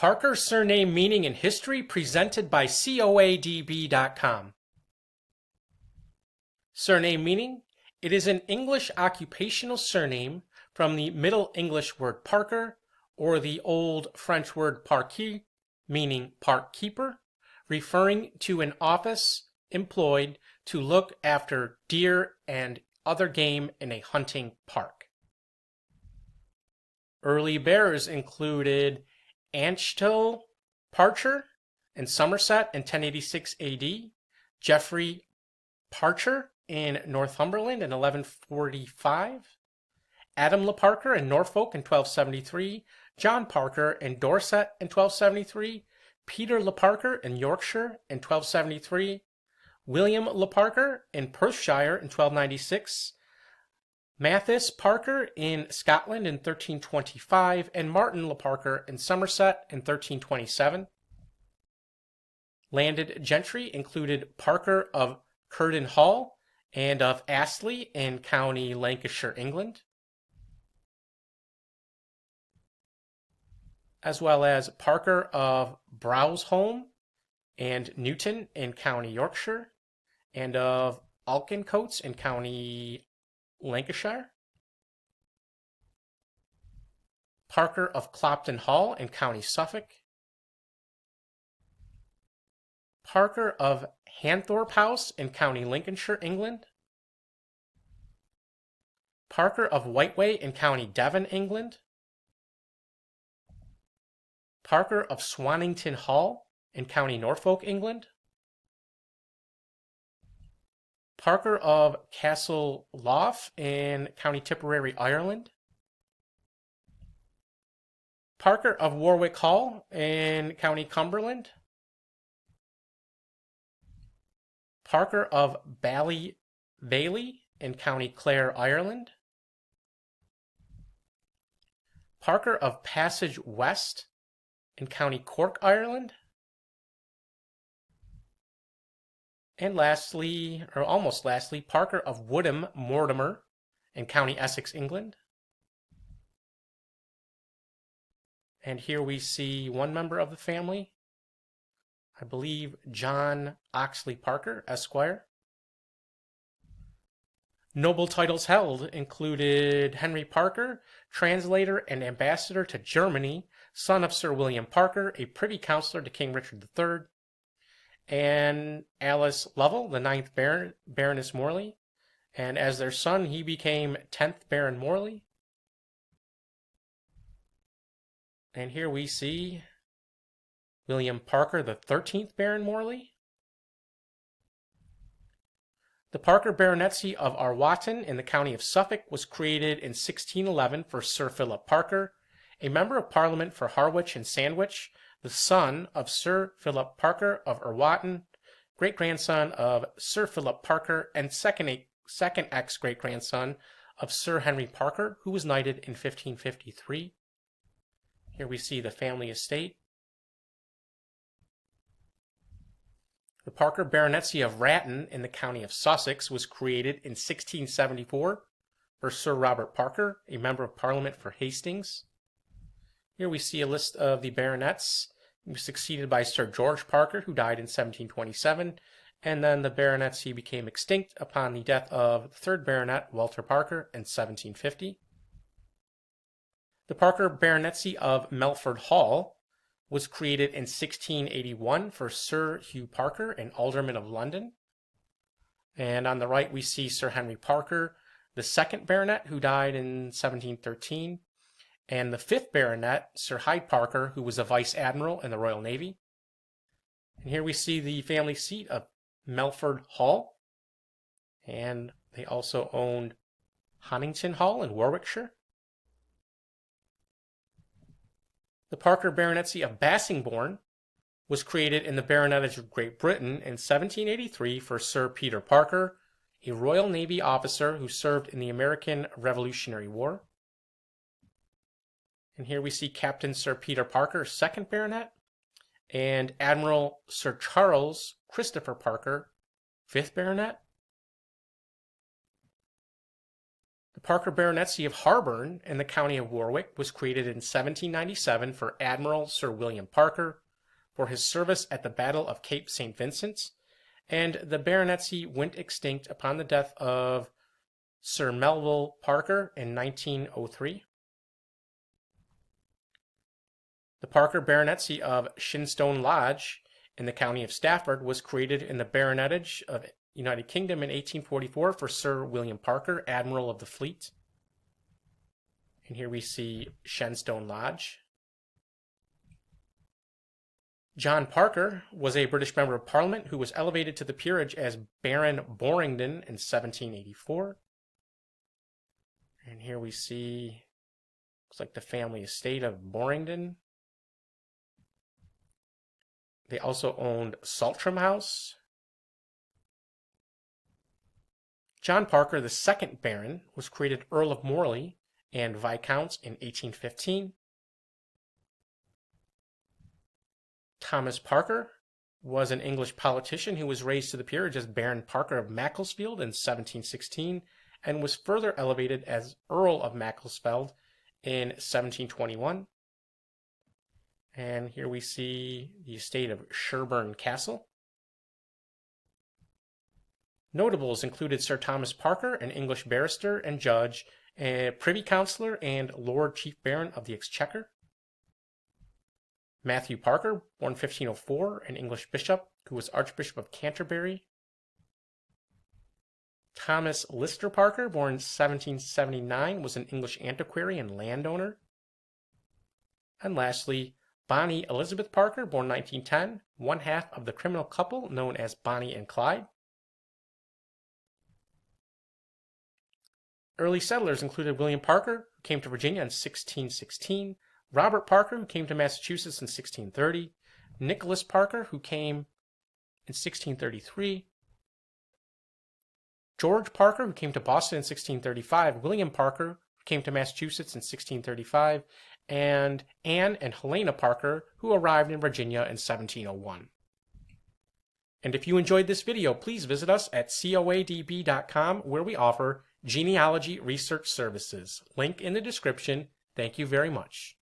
Parker Surname Meaning and History presented by coadb.com. Surname meaning: it is an English occupational surname from the Middle English word Parker or the Old French word parquier, meaning park keeper, referring to an office employed to look after deer and other game in a hunting park. Early bearers included Anschetil, Parcher in Somerset in 1086 AD, Geoffrey Parcher in Northumberland in 1145, Adam le Parker in Norfolk in 1273, John Parker in Dorset in 1273, Peter le Parker in Yorkshire in 1273, William le Parker in Perthshire in 1296, Matheus Parker in Scotland in 1325, and Martin le Parker in Somerset in 1327. Landed gentry included Parker of Cuerden Hall and of Astley in County Lancashire, England, as well as Parker of Browsholme and Newton in County Yorkshire, and of Alkincoates in County Lancashire, Parker of Clopton Hall in County Suffolk, Parker of Hanthorpe House in County Lincolnshire, England, Parker of Whiteway in County Devon, England, Parker of Swannington Hall in County Norfolk, England, Parker of Castle Lough in County Tipperary, Ireland, Parker of Warwick Hall in County Cumberland, Parker of Bailey in County Clare, Ireland, Parker of Passage West in County Cork, Ireland, and lastly, or almost lastly, Parker of Woodham Mortimer in County Essex, England. And here we see one member of the family, I believe John Oxley Parker, Esquire. Noble titles held included Henry Parker, translator and ambassador to Germany, son of Sir William Parker, a privy councillor to King Richard III, and Alice Lovell, the 9th Baroness Morley, and as their son he became 10th Baron Morley. And here we see William Parker, the 13th Baron Morley. The Parker Baronetcy of Arwatton in the county of Suffolk was created in 1611 for Sir Philip Parker, a member of Parliament for Harwich and Sandwich, the son of Sir Philip Parker of Arwatton, great-grandson of Sir Philip Parker, and second ex-great-grandson of Sir Henry Parker, who was knighted in 1553. Here we see the family estate. The Parker Baronetcy of Ratton in the county of Sussex was created in 1674 for Sir Robert Parker, a member of Parliament for Hastings. Here we see a list of the baronets. He was succeeded by Sir George Parker, who died in 1727, and then the baronetcy became extinct upon the death of the 3rd Baronet, Walter Parker, in 1750. The Parker Baronetcy of Melford Hall was created in 1681 for Sir Hugh Parker, an alderman of London. And on the right we see Sir Henry Parker, the 2nd Baronet, who died in 1713, and the 5th Baronet, Sir Hyde Parker, who was a Vice Admiral in the Royal Navy. And here we see the family seat of Melford Hall, and they also owned Honington Hall in Warwickshire. The Parker Baronetcy of Bassingbourn was created in the Baronetage of Great Britain in 1783 for Sir Peter Parker, a Royal Navy officer who served in the American Revolutionary War. And here we see Captain Sir Peter Parker, 2nd Baronet, and Admiral Sir Charles Christopher Parker, 5th Baronet. The Parker Baronetcy of Harborne in the county of Warwick was created in 1797 for Admiral Sir William Parker for his service at the Battle of Cape St. Vincent, and the baronetcy went extinct upon the death of Sir Melville Parker in 1903. The Parker Baronetcy of Shenstone Lodge in the county of Stafford was created in the Baronetage of United Kingdom in 1844 for Sir William Parker, Admiral of the Fleet. And here we see Shenstone Lodge. John Parker was a British Member of Parliament who was elevated to the peerage as Baron Borringdon in 1784. And here we see, looks like the family estate of Borringdon. They also owned Saltram House. John Parker, the second Baron, was created Earl of Morley and Viscount in 1815. Thomas Parker was an English politician who was raised to the peerage as Baron Parker of Macclesfield in 1716 and was further elevated as Earl of Macclesfield in 1721. And here we see the estate of Sherborne Castle. Notables included Sir Thomas Parker, an English barrister and judge, a Privy Councillor and Lord Chief Baron of the Exchequer. Matthew Parker, born 1504, an English bishop who was Archbishop of Canterbury. Thomas Lister Parker, born 1779, was an English antiquary and landowner. And lastly, Bonnie Elizabeth Parker, born 1910, one half of the criminal couple known as Bonnie and Clyde. Early settlers included William Parker, who came to Virginia in 1616, Robert Parker, who came to Massachusetts in 1630, Nicholas Parker, who came in 1633, George Parker, who came to Boston in 1635, William Parker, who came to Massachusetts in 1635, and Anne and Helena Parker, who arrived in Virginia in 1701. And if you enjoyed this video, please visit us at coadb.com, where we offer genealogy research services. Link in the description. Thank you very much.